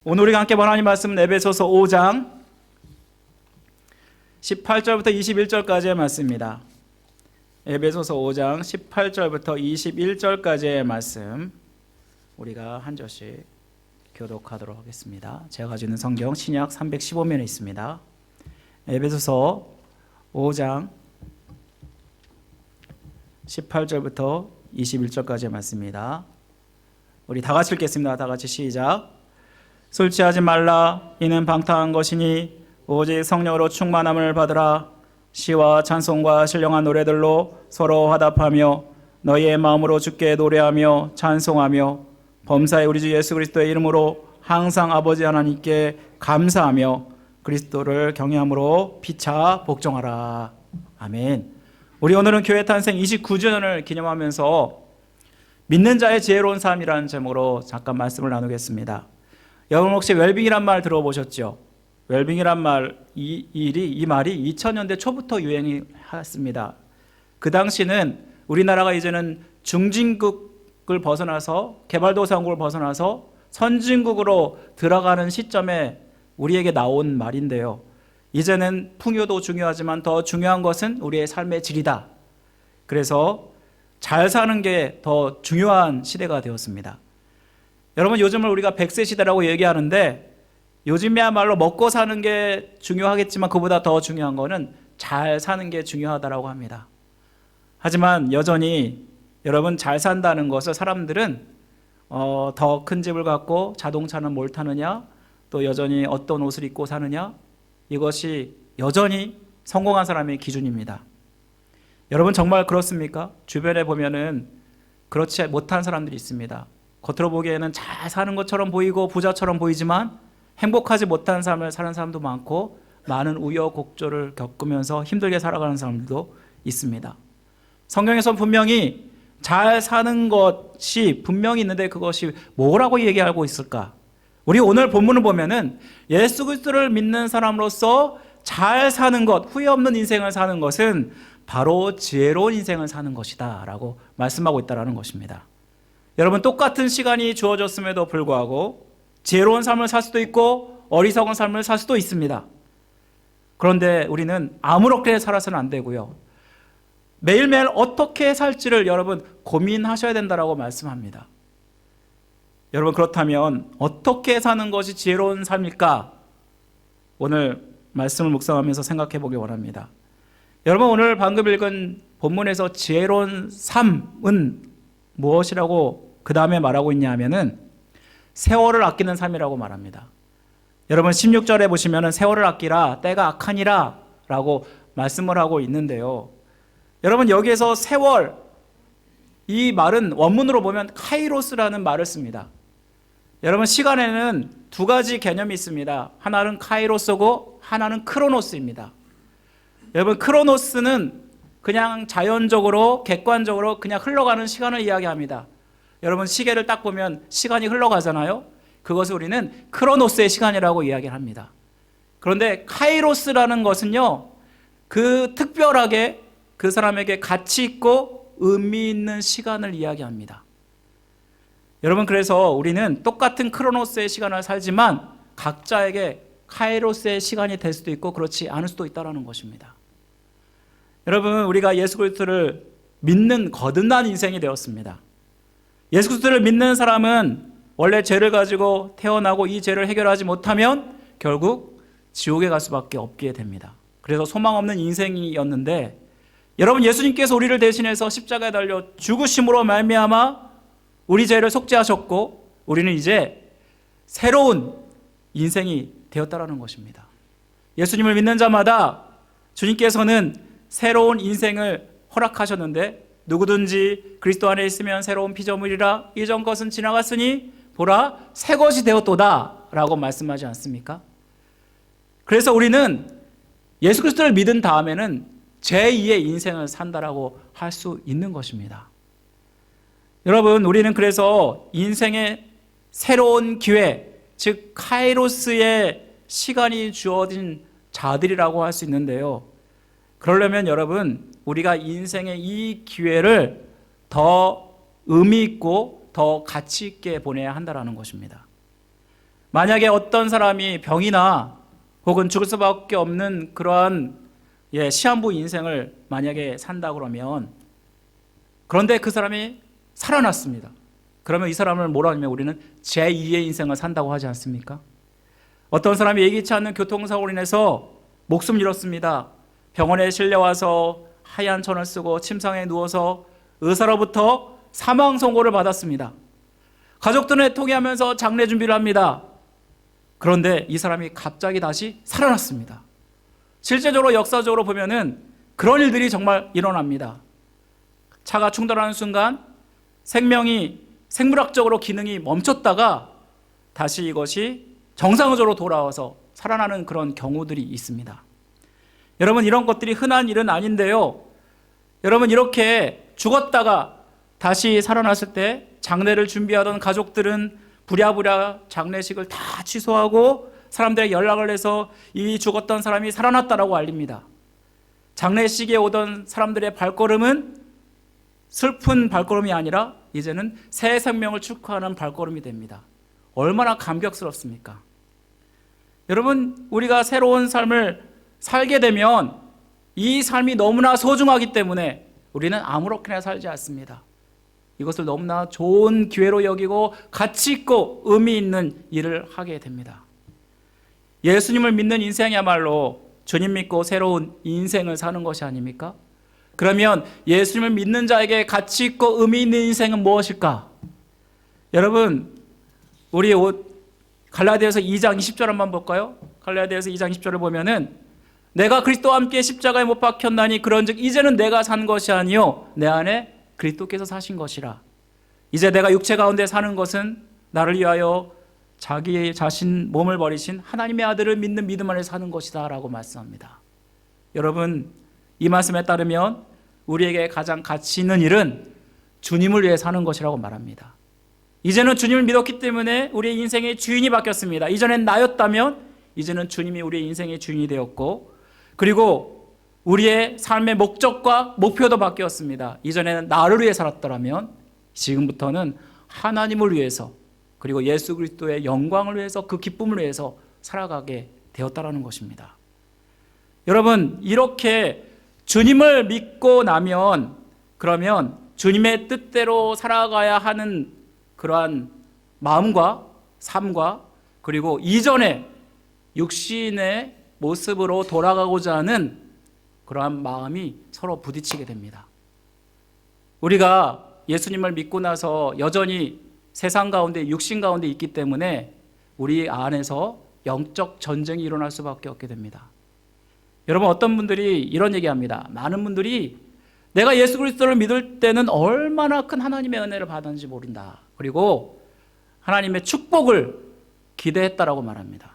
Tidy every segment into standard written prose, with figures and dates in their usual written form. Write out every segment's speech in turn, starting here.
오늘 우리가 함께 본 하나님 말씀은 에베소서 5장 18절부터 21절까지의 말씀입니다. 에베소서 5장 18절부터 21절까지의 말씀 우리가 한 절씩 교독하도록 하겠습니다. 제가 가지고 있는 성경 신약 315면에 있습니다. 에베소서 5장 18절부터 21절까지의 말씀입니다. 우리 다 같이 읽겠습니다. 다 같이 시작. 술 취하지 말라. 이는 방탕한 것이니 오직 성령으로 충만함을 받으라. 시와 찬송과 신령한 노래들로 서로 화답하며 너희의 마음으로 주께 노래하며 찬송하며 범사의 우리 주 예수 그리스도의 이름으로 항상 아버지 하나님께 감사하며 그리스도를 경외함으로 피차 복종하라. 아멘. 우리 오늘은 교회 탄생 29주년을 기념하면서 믿는 자의 지혜로운 삶이라는 제목으로 잠깐 말씀을 나누겠습니다. 여러분 혹시 웰빙이란 말 들어보셨죠? 웰빙이란 말, 이 말이 2000년대 초부터 유행이 했습니다. 그 당시는 우리나라가 이제는 중진국을 벗어나서 개발도상국을 벗어나서 선진국으로 들어가는 시점에 우리에게 나온 말인데요. 이제는 풍요도 중요하지만 더 중요한 것은 우리의 삶의 질이다. 그래서 잘 사는 게 더 중요한 시대가 되었습니다. 여러분 요즘을 우리가 100세 시대라고 얘기하는데 요즘이야말로 먹고 사는 게 중요하겠지만 그보다 더 중요한 거는 잘 사는 게 중요하다고 합니다. 하지만 여전히 여러분 잘 산다는 것을 사람들은 더 큰 집을 갖고 자동차는 뭘 타느냐, 또 여전히 어떤 옷을 입고 사느냐, 이것이 여전히 성공한 사람의 기준입니다. 여러분 정말 그렇습니까? 주변에 보면은 그렇지 못한 사람들이 있습니다. 겉으로 보기에는 잘 사는 것처럼 보이고 부자처럼 보이지만 행복하지 못한 삶을 사는 사람도 많고 많은 우여곡절을 겪으면서 힘들게 살아가는 사람들도 있습니다. 성경에서는 분명히 잘 사는 것이 분명히 있는데 그것이 뭐라고 얘기하고 있을까? 우리 오늘 본문을 보면은 예수 그리스도를 믿는 사람으로서 잘 사는 것, 후회 없는 인생을 사는 것은 바로 지혜로운 인생을 사는 것이다 라고 말씀하고 있다는 것입니다. 여러분 똑같은 시간이 주어졌음에도 불구하고 지혜로운 삶을 살 수도 있고 어리석은 삶을 살 수도 있습니다. 그런데 우리는 아무렇게 살아서는 안 되고요. 매일매일 어떻게 살지를 여러분 고민하셔야 된다고 말씀합니다. 여러분 그렇다면 어떻게 사는 것이 지혜로운 삶일까? 오늘 말씀을 묵상하면서 생각해 보기 원합니다. 여러분 오늘 방금 읽은 본문에서 지혜로운 삶은 무엇이라고 그 다음에 말하고 있냐 하면은 세월을 아끼는 삶이라고 말합니다. 여러분 16절에 보시면은 세월을 아끼라 때가 악하니라 라고 말씀을 하고 있는데요. 여러분 여기에서 세월, 이 말은 원문으로 보면 카이로스라는 말을 씁니다. 여러분 시간에는 두 가지 개념이 있습니다. 하나는 카이로스고 하나는 크로노스입니다. 여러분 크로노스는 그냥 자연적으로 객관적으로 그냥 흘러가는 시간을 이야기합니다. 여러분 시계를 딱 보면 시간이 흘러가잖아요. 그것을 우리는 크로노스의 시간이라고 이야기를 합니다. 그런데 카이로스라는 것은요, 그 특별하게 그 사람에게 가치 있고 의미 있는 시간을 이야기합니다. 여러분 그래서 우리는 똑같은 크로노스의 시간을 살지만 각자에게 카이로스의 시간이 될 수도 있고 그렇지 않을 수도 있다는 것입니다. 여러분 우리가 예수 그리스도를 믿는 거듭난 인생이 되었습니다. 예수 그리스도를 믿는 사람은 원래 죄를 가지고 태어나고 이 죄를 해결하지 못하면 결국 지옥에 갈 수밖에 없게 됩니다. 그래서 소망 없는 인생이었는데 여러분 예수님께서 우리를 대신해서 십자가에 달려 죽으심으로 말미암아 우리 죄를 속죄하셨고 우리는 이제 새로운 인생이 되었다라는 것입니다. 예수님을 믿는 자마다 주님께서는 새로운 인생을 허락하셨는데 누구든지 그리스도 안에 있으면 새로운 피조물이라 이전 것은 지나갔으니 보라 새 것이 되었도다 라고 말씀하지 않습니까? 그래서 우리는 예수 그리스도를 믿은 다음에는 제2의 인생을 산다라고 할 수 있는 것입니다. 여러분 우리는 그래서 인생의 새로운 기회, 즉 카이로스의 시간이 주어진 자들이라고 할 수 있는데요. 그러려면 여러분 우리가 인생의 이 기회를 더 의미 있고 더 가치 있게 보내야 한다는 것입니다. 만약에 어떤 사람이 병이나 혹은 죽을 수밖에 없는 그러한 시한부 인생을 만약에 산다 그러면, 그런데 그 사람이 살아났습니다. 그러면 이 사람을 뭐라 하냐면 우리는 제2의 인생을 산다고 하지 않습니까? 어떤 사람이 예기치 않는 교통사고로 인해서 목숨 잃었습니다. 병원에 실려와서 하얀 천을 쓰고 침상에 누워서 의사로부터 사망 선고를 받았습니다. 가족들은 통회하면서 장례 준비를 합니다. 그런데 이 사람이 갑자기 다시 살아났습니다. 실제적으로 역사적으로 보면은 그런 일들이 정말 일어납니다. 차가 충돌하는 순간 생물학적으로 기능이 멈췄다가 다시 이것이 정상적으로 돌아와서 살아나는 그런 경우들이 있습니다. 여러분, 이런 것들이 흔한 일은 아닌데요. 여러분, 이렇게 죽었다가 다시 살아났을 때 장례를 준비하던 가족들은 부랴부랴 장례식을 다 취소하고 사람들에게 연락을 해서 이 죽었던 사람이 살아났다라고 알립니다. 장례식에 오던 사람들의 발걸음은 슬픈 발걸음이 아니라 이제는 새 생명을 축하하는 발걸음이 됩니다. 얼마나 감격스럽습니까? 여러분, 우리가 새로운 삶을 살게 되면 이 삶이 너무나 소중하기 때문에 우리는 아무렇게나 살지 않습니다. 이것을 너무나 좋은 기회로 여기고 가치 있고 의미 있는 일을 하게 됩니다. 예수님을 믿는 인생이야말로 주님 믿고 새로운 인생을 사는 것이 아닙니까? 그러면 예수님을 믿는 자에게 가치 있고 의미 있는 인생은 무엇일까? 여러분, 우리 갈라디아서 2장 20절 한번 볼까요? 갈라디아서 2장 20절을 보면은 내가 그리스도와 함께 십자가에 못 박혔나니 그런즉 이제는 내가 산 것이 아니요 내 안에 그리스도께서 사신 것이라. 이제 내가 육체 가운데 사는 것은 나를 위하여 자기 자신 몸을 버리신 하나님의 아들을 믿는 믿음 안에 사는 것이다 라고 말씀합니다. 여러분, 이 말씀에 따르면 우리에게 가장 가치 있는 일은 주님을 위해 사는 것이라고 말합니다. 이제는 주님을 믿었기 때문에 우리의 인생의 주인이 바뀌었습니다. 이전엔 나였다면 이제는 주님이 우리의 인생의 주인이 되었고, 그리고 우리의 삶의 목적과 목표도 바뀌었습니다. 이전에는 나를 위해 살았더라면 지금부터는 하나님을 위해서, 그리고 예수 그리스도의 영광을 위해서, 그 기쁨을 위해서 살아가게 되었다라는 것입니다. 여러분, 이렇게 주님을 믿고 나면 그러면 주님의 뜻대로 살아가야 하는 그러한 마음과 삶과, 그리고 이전에 육신의 모습으로 돌아가고자 하는 그러한 마음이 서로 부딪히게 됩니다. 우리가 예수님을 믿고 나서 여전히 세상 가운데, 육신 가운데 있기 때문에 우리 안에서 영적 전쟁이 일어날 수밖에 없게 됩니다. 여러분, 어떤 분들이 이런 얘기합니다. 많은 분들이 내가 예수 그리스도를 믿을 때는 얼마나 큰 하나님의 은혜를 받았는지 모른다. 그리고 하나님의 축복을 기대했다라고 말합니다.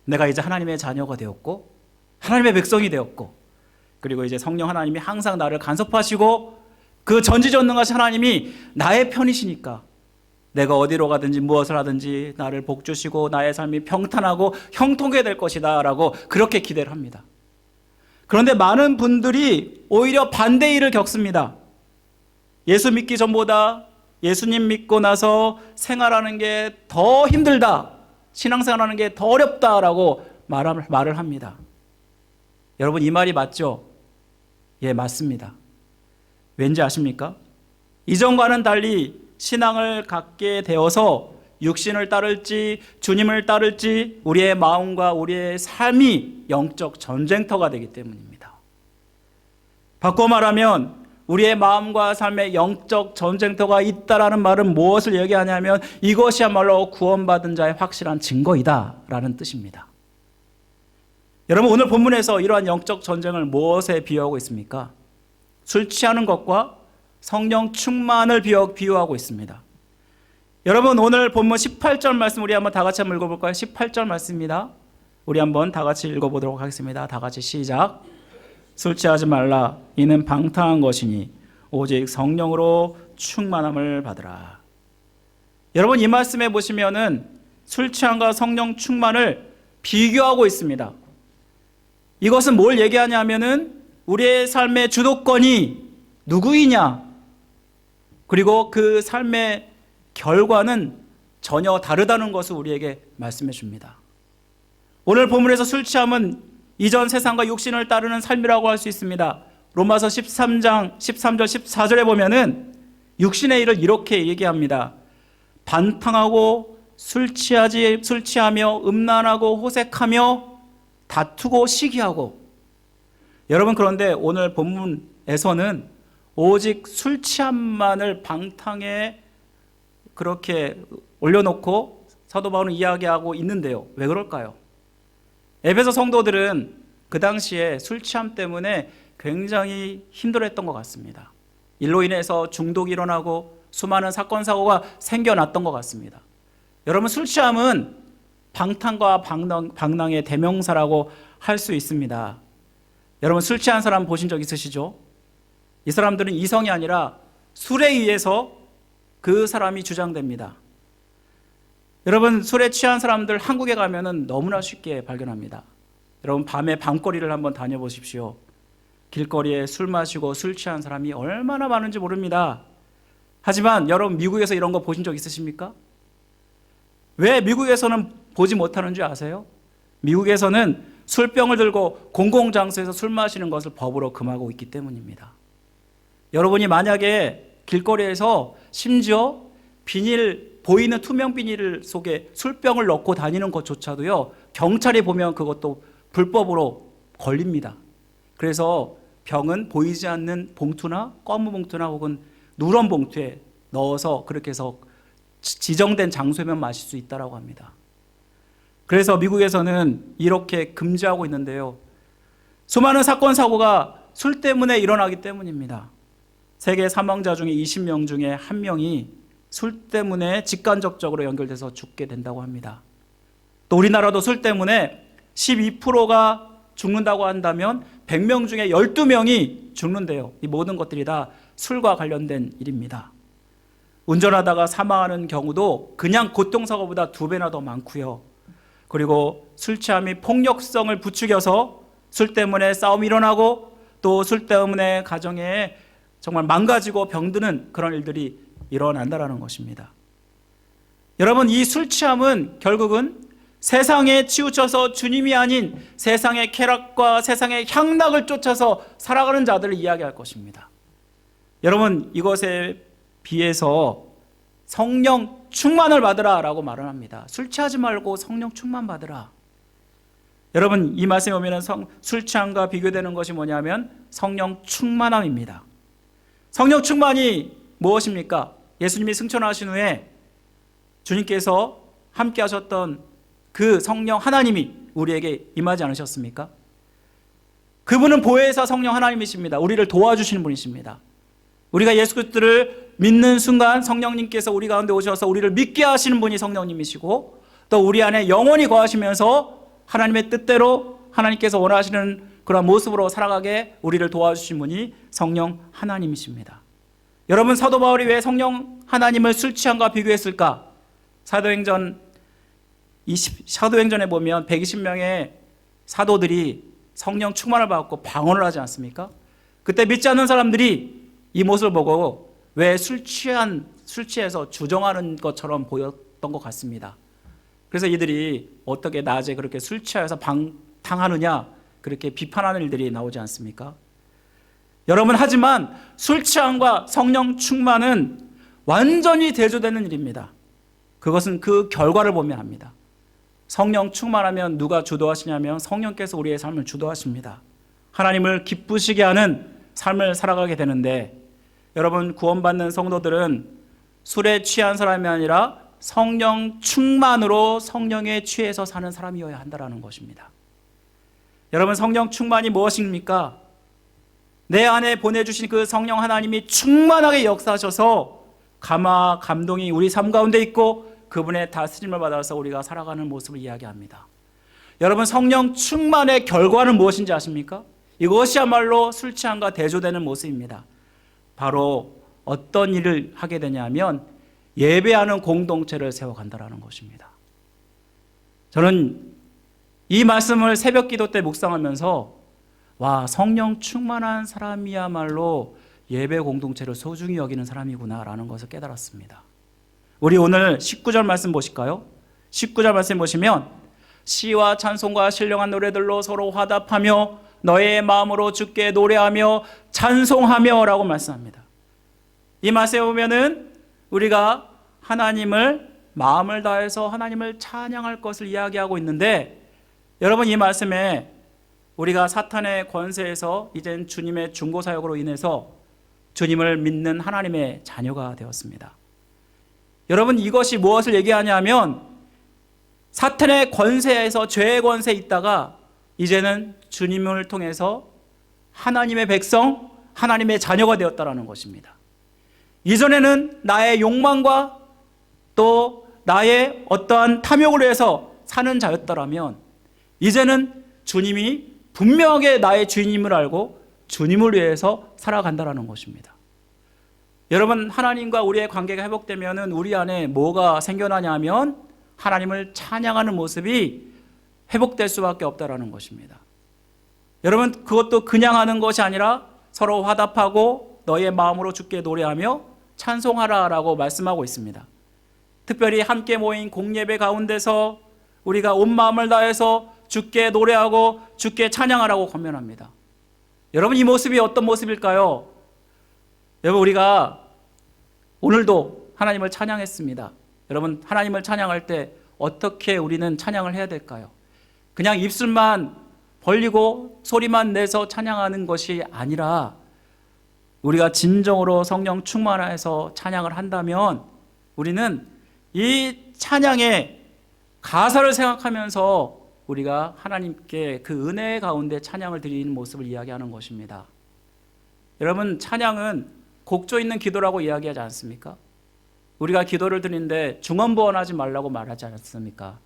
내가 이제 하나님의 자녀가 되었고 하나님의 백성이 되었고, 그리고 이제 성령 하나님이 항상 나를 간섭하시고 그 전지전능하신 하나님이 나의 편이시니까 내가 어디로 가든지 무엇을 하든지 나를 복주시고 나의 삶이 평탄하고 형통하게 될 것이다 라고 그렇게 기대를 합니다. 그런데 많은 분들이 오히려 반대 일을 겪습니다. 예수 믿기 전보다 예수님 믿고 나서 생활하는 게 더 힘들다, 신앙생활하는 게 더 어렵다라고 말을 합니다. 여러분, 이 말이 맞죠? 예, 맞습니다. 왠지 아십니까? 이전과는 달리 신앙을 갖게 되어서 육신을 따를지 주님을 따를지 우리의 마음과 우리의 삶이 영적 전쟁터가 되기 때문입니다. 바꿔 말하면 우리의 마음과 삶의 영적 전쟁터가 있다라는 말은 무엇을 얘기하냐면 이것이야말로 구원받은 자의 확실한 증거이다 라는 뜻입니다. 여러분, 오늘 본문에서 이러한 영적 전쟁을 무엇에 비유하고 있습니까? 술 취하는 것과 성령 충만을 비유하고 있습니다. 여러분, 오늘 본문 18절 말씀 우리 한번 다 같이 한번 읽어볼까요? 18절 말씀입니다. 우리 한번 다 같이 읽어보도록 하겠습니다. 다 같이 시작. 술 취하지 말라. 이는 방탕한 것이니 오직 성령으로 충만함을 받으라. 여러분, 이 말씀에 보시면은 술 취함과 성령 충만을 비교하고 있습니다. 이것은 뭘 얘기하냐면은 우리의 삶의 주도권이 누구이냐, 그리고 그 삶의 결과는 전혀 다르다는 것을 우리에게 말씀해 줍니다. 오늘 본문에서 술 취함은 이전 세상과 육신을 따르는 삶이라고 할 수 있습니다. 로마서 13장 13절 14절에 보면은 육신의 일을 이렇게 얘기합니다. 반탕하고 술 취하며 음란하고 호색하며 다투고 시기하고. 여러분, 그런데 오늘 본문에서는 오직 술 취함만을 방탕에 그렇게 올려놓고 사도 바울은 이야기하고 있는데요. 왜 그럴까요? 에베소 성도들은 그 당시에 술 취함 때문에 굉장히 힘들어했던 것 같습니다. 일로 인해서 중독이 일어나고 수많은 사건 사고가 생겨났던 것 같습니다. 여러분, 술 취함은 방탕과 방랑의 대명사라고 할 수 있습니다. 여러분, 술 취한 사람 보신 적 있으시죠? 이 사람들은 이성이 아니라 술에 의해서 그 사람이 주장됩니다. 여러분, 술에 취한 사람들 한국에 가면은 너무나 쉽게 발견합니다. 여러분, 밤에 밤거리를 한번 다녀보십시오. 길거리에 술 마시고 술 취한 사람이 얼마나 많은지 모릅니다. 하지만 여러분, 미국에서 이런 거 보신 적 있으십니까? 왜 미국에서는 보지 못하는 줄 아세요? 미국에서는 술병을 들고 공공장소에서 술 마시는 것을 법으로 금하고 있기 때문입니다. 여러분이 만약에 길거리에서 심지어 보이는 투명 비닐 속에 술병을 넣고 다니는 것조차도요, 경찰이 보면 그것도 불법으로 걸립니다. 그래서 병은 보이지 않는 봉투나 검은 봉투나 혹은 누런 봉투에 넣어서 그렇게 해서 지정된 장소에만 마실 수 있다고 합니다. 그래서 미국에서는 이렇게 금지하고 있는데요, 수많은 사건 사고가 술 때문에 일어나기 때문입니다. 세계 사망자 중에 20명 중에 1명이 술 때문에 직간접적으로 연결돼서 죽게 된다고 합니다. 또 우리나라도 술 때문에 12%가 죽는다고 한다면 100명 중에 12명이 죽는데요. 이 모든 것들이 다 술과 관련된 일입니다. 운전하다가 사망하는 경우도 그냥 교통사고보다 2배나 더 많고요. 그리고 술 취함이 폭력성을 부추겨서 술 때문에 싸움이 일어나고 또 술 때문에 가정에 정말 망가지고 병드는 그런 일들이 일어난다는 것입니다. 여러분, 이 술 취함은 결국은 세상에 치우쳐서 주님이 아닌 세상의 쾌락과 세상의 향락을 쫓아서 살아가는 자들을 이야기할 것입니다. 여러분, 이것에 비해서 성령 충만을 받으라 라고 말을 합니다. 술 취하지 말고 성령 충만 받으라. 여러분, 이 말씀에 보면 술 취함과 비교되는 것이 뭐냐면 성령 충만함입니다. 성령 충만이 무엇입니까? 예수님이 승천하신 후에 주님께서 함께 하셨던 그 성령 하나님이 우리에게 임하지 않으셨습니까? 그분은 보혜사 성령 하나님이십니다. 우리를 도와주시는 분이십니다. 우리가 예수 그리스도를 믿는 순간 성령님께서 우리 가운데 오셔서 우리를 믿게 하시는 분이 성령님이시고, 또 우리 안에 영원히 거하시면서 하나님의 뜻대로 하나님께서 원하시는 그런 모습으로 살아가게 우리를 도와주신 분이 성령 하나님이십니다. 여러분, 사도 바울이 왜 성령 하나님을 술 취함과 비교했을까? 사도행전에 보면 120명의 사도들이 성령 충만을 받고 방언을 하지 않습니까? 그때 믿지 않는 사람들이 이 모습을 보고 왜 술 취해서 주정하는 것처럼 보였던 것 같습니다. 그래서 이들이 어떻게 낮에 그렇게 술 취해서 방탕하느냐, 그렇게 비판하는 일들이 나오지 않습니까? 여러분, 하지만 술 취함과 성령 충만은 완전히 대조되는 일입니다. 그것은 그 결과를 보면 합니다. 성령 충만하면 누가 주도하시냐면 성령께서 우리의 삶을 주도하십니다. 하나님을 기쁘시게 하는 삶을 살아가게 되는데, 여러분, 구원받는 성도들은 술에 취한 사람이 아니라 성령 충만으로 성령에 취해서 사는 사람이어야 한다는 것입니다. 여러분, 성령 충만이 무엇입니까? 내 안에 보내주신 그 성령 하나님이 충만하게 역사하셔서 감동이 우리 삶 가운데 있고 그분의 다스림을 받아서 우리가 살아가는 모습을 이야기합니다. 여러분, 성령 충만의 결과는 무엇인지 아십니까? 이것이야말로 술 취함과 대조되는 모습입니다. 바로 어떤 일을 하게 되냐면 예배하는 공동체를 세워간다는 것입니다. 저는 이 말씀을 새벽 기도 때 묵상하면서 와, 성령 충만한 사람이야말로 예배 공동체를 소중히 여기는 사람이구나 라는 것을 깨달았습니다. 우리 오늘 19절 말씀 보실까요? 19절 말씀 보시면 시와 찬송과 신령한 노래들로 서로 화답하며 너의 마음으로 주께 노래하며 찬송하며 라고 말씀합니다. 이 말씀에 보면은 우리가 하나님을 마음을 다해서 하나님을 찬양할 것을 이야기하고 있는데, 여러분 이 말씀에 우리가 사탄의 권세에서 이젠 주님의 중보사역으로 인해서 주님을 믿는 하나님의 자녀가 되었습니다. 여러분 이것이 무엇을 얘기하냐면 사탄의 권세에서 죄의 권세에 있다가 이제는 주님을 통해서 하나님의 백성, 하나님의 자녀가 되었다라는 것입니다. 이전에는 나의 욕망과 또 나의 어떠한 탐욕을 위해서 사는 자였더라면 이제는 주님이 분명하게 나의 주인임을 알고 주님을 위해서 살아간다라는 것입니다. 여러분 하나님과 우리의 관계가 회복되면 우리 안에 뭐가 생겨나냐면 하나님을 찬양하는 모습이 회복될 수밖에 없다라는 것입니다. 여러분 그것도 그냥 하는 것이 아니라 서로 화답하고 너의 마음으로 주께 노래하며 찬송하라라고 말씀하고 있습니다. 특별히 함께 모인 공예배 가운데서 우리가 온 마음을 다해서 주께 노래하고 주께 찬양하라고 권면합니다. 여러분 이 모습이 어떤 모습일까요? 여러분 우리가 오늘도 하나님을 찬양했습니다. 여러분 하나님을 찬양할 때 어떻게 우리는 찬양을 해야 될까요? 그냥 입술만 벌리고 소리만 내서 찬양하는 것이 아니라 우리가 진정으로 성령 충만해서 찬양을 한다면 우리는 이 찬양의 가사를 생각하면서 우리가 하나님께 그 은혜 가운데 찬양을 드리는 모습을 이야기하는 것입니다. 여러분 찬양은 곡조 있는 기도라고 이야기하지 않습니까? 우리가 기도를 드리는데 중언부언하지 말라고 말하지 않습니까?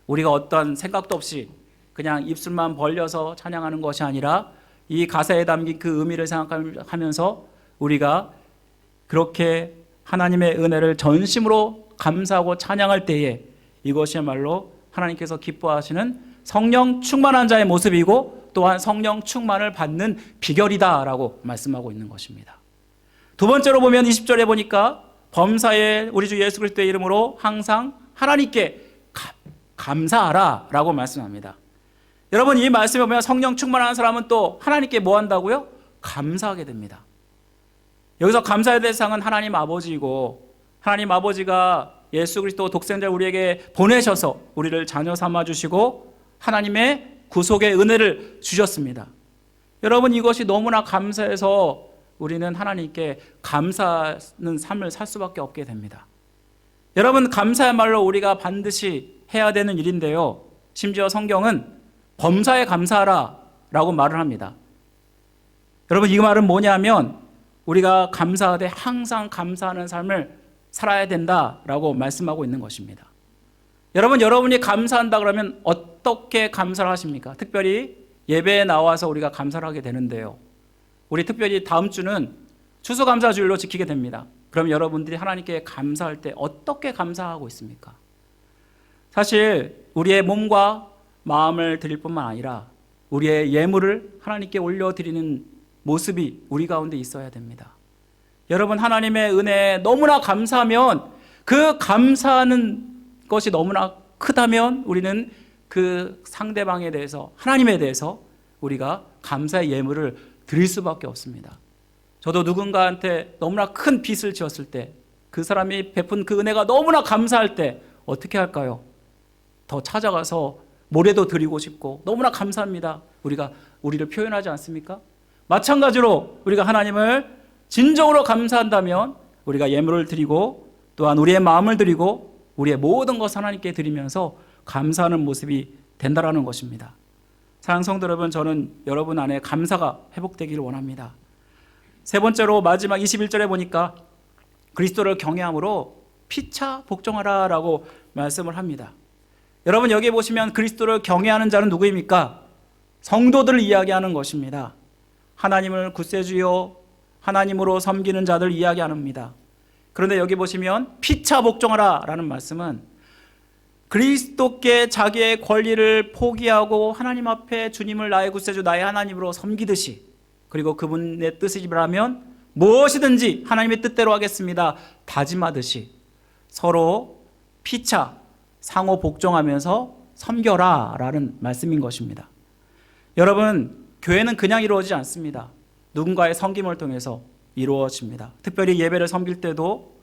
우리가 어떤 생각도 없이 그냥 입술만 벌려서 찬양하는 것이 아니라 이 가사에 담긴 그 의미를 생각하면서 우리가 그렇게 하나님의 은혜를 전심으로 감사하고 찬양할 때에 이것이야말로 하나님께서 기뻐하시는 성령 충만한 자의 모습이고 또한 성령 충만을 받는 비결이다라고 말씀하고 있는 것입니다. 두 번째로 보면 20절에 보니까 범사에 우리 주 예수 그리스도의 이름으로 항상 하나님께 감사하라 라고 말씀합니다. 여러분 이 말씀에 보면 성령 충만한 사람은 또 하나님께 뭐 한다고요? 감사하게 됩니다. 여기서 감사의 대상은 하나님 아버지이고 하나님 아버지가 예수 그리스도 독생자를 우리에게 보내셔서 우리를 자녀 삼아주시고 하나님의 구속의 은혜를 주셨습니다. 여러분 이것이 너무나 감사해서 우리는 하나님께 감사하는 삶을 살 수밖에 없게 됩니다. 여러분 감사야말로 우리가 반드시 해야 되는 일인데요. 심지어 성경은 범사에 감사하라 라고 말을 합니다. 여러분 이 말은 뭐냐면 우리가 감사하되 항상 감사하는 삶을 살아야 된다라고 말씀하고 있는 것입니다. 여러분 여러분이 감사한다 그러면 어떻게 감사를 하십니까? 특별히 예배에 나와서 우리가 감사를 하게 되는데요. 우리 특별히 다음 주는 추수감사주일로 지키게 됩니다. 그럼 여러분들이 하나님께 감사할 때 어떻게 감사하고 있습니까? 사실 우리의 몸과 마음을 드릴 뿐만 아니라 우리의 예물을 하나님께 올려드리는 모습이 우리 가운데 있어야 됩니다. 여러분 하나님의 은혜에 너무나 감사하면 그 감사하는 것이 너무나 크다면 우리는 그 상대방에 대해서 하나님에 대해서 우리가 감사의 예물을 드릴 수밖에 없습니다. 저도 누군가한테 너무나 큰 빚을 지었을 때 그 사람이 베푼 그 은혜가 너무나 감사할 때 어떻게 할까요? 더 찾아가서 모래도 드리고 싶고 너무나 감사합니다. 우리를 표현하지 않습니까? 마찬가지로 우리가 하나님을 진정으로 감사한다면 우리가 예물을 드리고 또한 우리의 마음을 드리고 우리의 모든 것을 하나님께 드리면서 감사하는 모습이 된다라는 것입니다. 사랑하는 성도 여러분, 저는 여러분 안에 감사가 회복되기를 원합니다. 세 번째로 마지막 21절에 보니까 그리스도를 경외함으로 피차 복종하라 라고 말씀을 합니다. 여러분 여기 보시면 그리스도를 경외하는 자는 누구입니까? 성도들을 이야기하는 것입니다. 하나님을 구세주요 하나님으로 섬기는 자들 이야기합니다. 그런데 여기 보시면 피차 복종하라 라는 말씀은 그리스도께 자기의 권리를 포기하고 하나님 앞에 주님을 나의 구세주 나의 하나님으로 섬기듯이 그리고 그분의 뜻이라면 무엇이든지 하나님의 뜻대로 하겠습니다 다짐하듯이 서로 피차 상호 복종하면서 섬겨라 라는 말씀인 것입니다. 여러분, 교회는 그냥 이루어지지 않습니다. 누군가의 섬김을 통해서 이루어집니다. 특별히 예배를 섬길 때도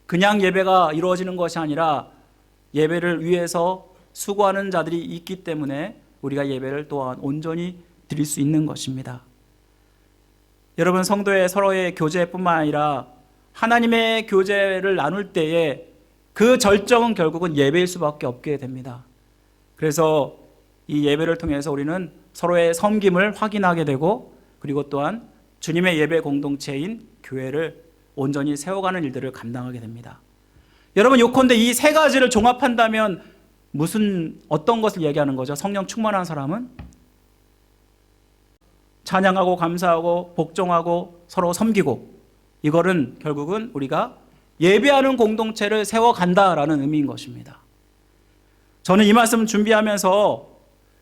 그냥 예배가 이루어지는 것이 아니라 예배를 위해서 수고하는 자들이 있기 때문에 우리가 예배를 또한 온전히 드릴 수 있는 것입니다. 여러분, 성도의 서로의 교제뿐만 아니라 하나님의 교제를 나눌 때에 그 절정은 결국은 예배일 수밖에 없게 됩니다. 그래서 이 예배를 통해서 우리는 서로의 섬김을 확인하게 되고, 그리고 또한 주님의 예배 공동체인 교회를 온전히 세워가는 일들을 감당하게 됩니다. 여러분, 요컨대 이 세 가지를 종합한다면 어떤 것을 얘기하는 거죠? 성령 충만한 사람은 찬양하고 감사하고 복종하고 서로 섬기고, 이거는 결국은 우리가 예배하는 공동체를 세워간다라는 의미인 것입니다. 저는 이 말씀 준비하면서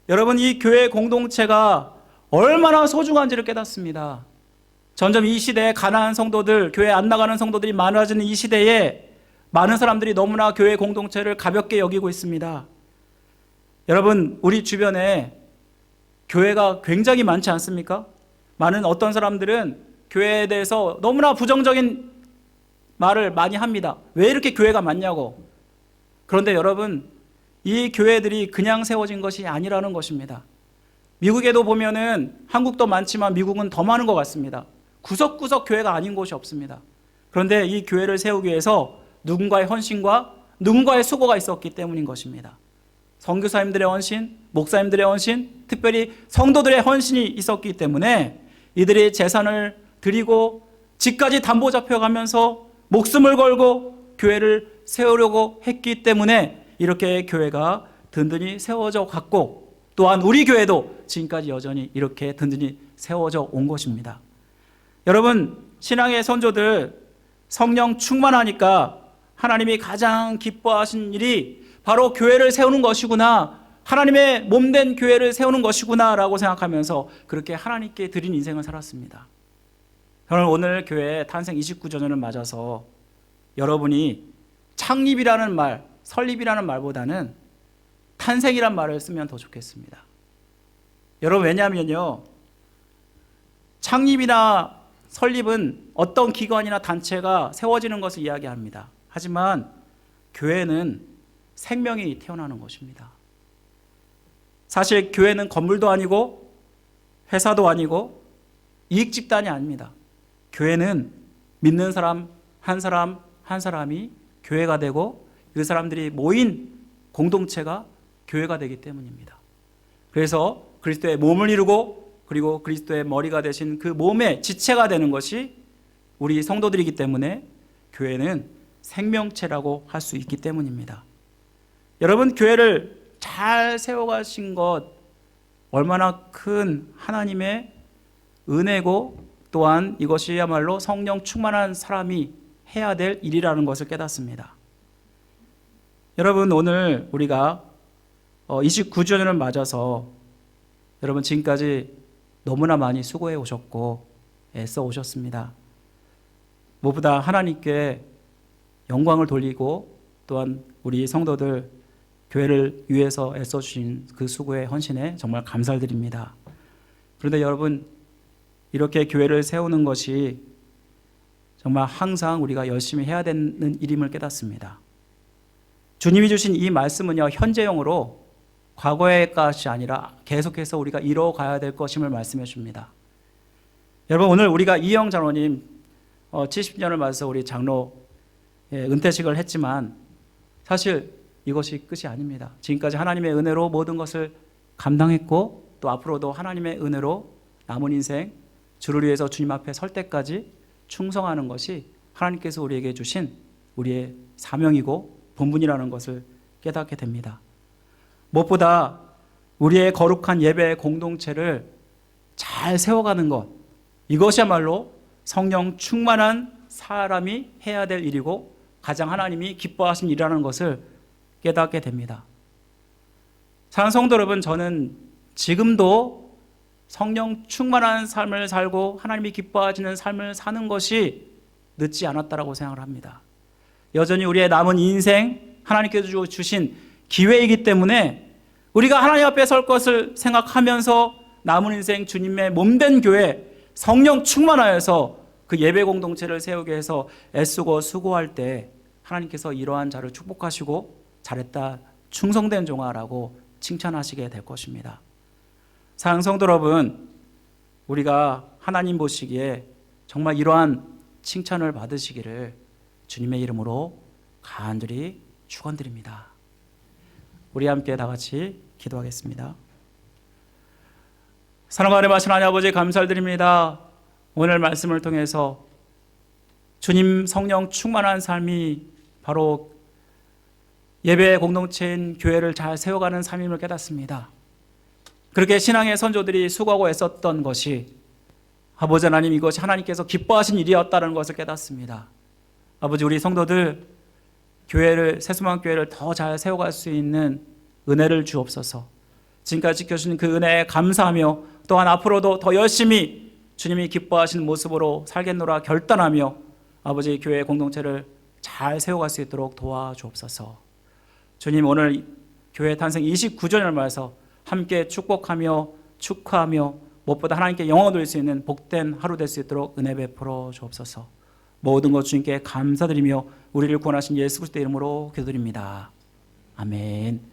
여러분, 이 교회 공동체가 얼마나 소중한지를 깨닫습니다. 점점 이 시대에 가난한 성도들, 교회 안 나가는 성도들이 많아지는 이 시대에 많은 사람들이 너무나 교회 공동체를 가볍게 여기고 있습니다. 여러분, 우리 주변에 교회가 굉장히 많지 않습니까? 많은 어떤 사람들은 교회에 대해서 너무나 부정적인 말을 많이 합니다. 왜 이렇게 교회가 많냐고. 그런데 여러분, 이 교회들이 그냥 세워진 것이 아니라는 것입니다. 미국에도 보면은 한국도 많지만 미국은 더 많은 것 같습니다. 구석구석 교회가 아닌 곳이 없습니다. 그런데 이 교회를 세우기 위해서 누군가의 헌신과 누군가의 수고가 있었기 때문인 것입니다. 선교사님들의 헌신, 목사님들의 헌신, 특별히 성도들의 헌신이 있었기 때문에 이들이 재산을 드리고 집까지 담보 잡혀가면서 목숨을 걸고 교회를 세우려고 했기 때문에 이렇게 교회가 든든히 세워져 갔고, 또한 우리 교회도 지금까지 여전히 이렇게 든든히 세워져 온 것입니다. 여러분, 신앙의 선조들 성령 충만하니까 하나님이 가장 기뻐하신 일이 바로 교회를 세우는 것이구나, 하나님의 몸된 교회를 세우는 것이구나 라고 생각하면서 그렇게 하나님께 드린 인생을 살았습니다. 저는 오늘 교회 탄생 29주년을 맞아서 여러분이 창립이라는 말, 설립이라는 말보다는 탄생이란 말을 쓰면 더 좋겠습니다. 여러분, 왜냐하면요, 창립이나 설립은 어떤 기관이나 단체가 세워지는 것을 이야기합니다. 하지만 교회는 생명이 태어나는 것입니다. 사실 교회는 건물도 아니고 회사도 아니고 이익집단이 아닙니다. 교회는 믿는 사람 한 사람 한 사람이 교회가 되고 그 사람들이 모인 공동체가 교회가 되기 때문입니다. 그래서 그리스도의 몸을 이루고 그리고 그리스도의 머리가 되신 그 몸의 지체가 되는 것이 우리 성도들이기 때문에 교회는 생명체라고 할 수 있기 때문입니다. 여러분, 교회를 잘 세워가신 것 얼마나 큰 하나님의 은혜고, 또한 이것이야말로 성령 충만한 사람이 해야 될 일이라는 것을 깨닫습니다. 여러분, 오늘 우리가 29주년을 맞아서 여러분 지금까지 너무나 많이 수고해 오셨고 애써 오셨습니다. 무엇보다 하나님께 영광을 돌리고, 또한 우리 성도들 교회를 위해서 애써주신 그 수고의 헌신에 정말 감사를 드립니다. 그런데 여러분, 이렇게 교회를 세우는 것이 정말 항상 우리가 열심히 해야 되는 일임을 깨닫습니다. 주님이 주신 이 말씀은요, 현재형으로 과거의 것이 아니라 계속해서 우리가 이뤄가야 될 것임을 말씀해 줍니다. 여러분, 오늘 우리가 이영 장로님 70년을 맞아서 우리 장로 은퇴식을 했지만 사실 이것이 끝이 아닙니다. 지금까지 하나님의 은혜로 모든 것을 감당했고, 또 앞으로도 하나님의 은혜로 남은 인생 주를 위해서 주님 앞에 설 때까지 충성하는 것이 하나님께서 우리에게 주신 우리의 사명이고 본분이라는 것을 깨닫게 됩니다. 무엇보다 우리의 거룩한 예배 공동체를 잘 세워가는 것, 이것이야말로 성령 충만한 사람이 해야 될 일이고 가장 하나님이 기뻐하신 일이라는 것을 깨닫게 됩니다. 사랑하는 성도 여러분, 저는 지금도 성령 충만한 삶을 살고 하나님이 기뻐하시는 삶을 사는 것이 늦지 않았다라고 생각을 합니다. 여전히 우리의 남은 인생 하나님께서 주신 기회이기 때문에 우리가 하나님 앞에 설 것을 생각하면서 남은 인생 주님의 몸된 교회 성령 충만하여서 그 예배 공동체를 세우게 해서 애쓰고 수고할 때 하나님께서 이러한 자를 축복하시고 잘했다 충성된 종아라고 칭찬하시게 될 것입니다. 사랑하는 성도 여러분, 우리가 하나님 보시기에 정말 이러한 칭찬을 받으시기를 주님의 이름으로 간절히 축원드립니다. 우리 함께 다 같이 기도하겠습니다. 사랑과 은혜 받으신 하나님 아버지 감사를 드립니다. 오늘 말씀을 통해서 주님 성령 충만한 삶이 바로 예배 공동체인 교회를 잘 세워가는 삶임을 깨닫습니다. 그렇게 신앙의 선조들이 수고하고 애썼던 것이 아버지 하나님 이것이 하나님께서 기뻐하신 일이었다는 것을 깨닫습니다. 아버지 우리 성도들 교회를 새수만 교회를 더 잘 세워갈 수 있는 은혜를 주옵소서. 지금까지 지켜주신 그 은혜에 감사하며 또한 앞으로도 더 열심히 주님이 기뻐하시는 모습으로 살겠노라 결단하며 아버지 교회 공동체를 잘 세워갈 수 있도록 도와주옵소서. 주님 오늘 교회 탄생 29주년을 맞아서 함께 축복하며 축하하며 무엇보다 하나님께 영광 돌릴 수 있는 복된 하루 될 수 있도록 은혜 베풀어 주옵소서. 모든 것 주님께 감사드리며 우리를 구원하신 예수 그리스도의 이름으로 기도드립니다. 아멘.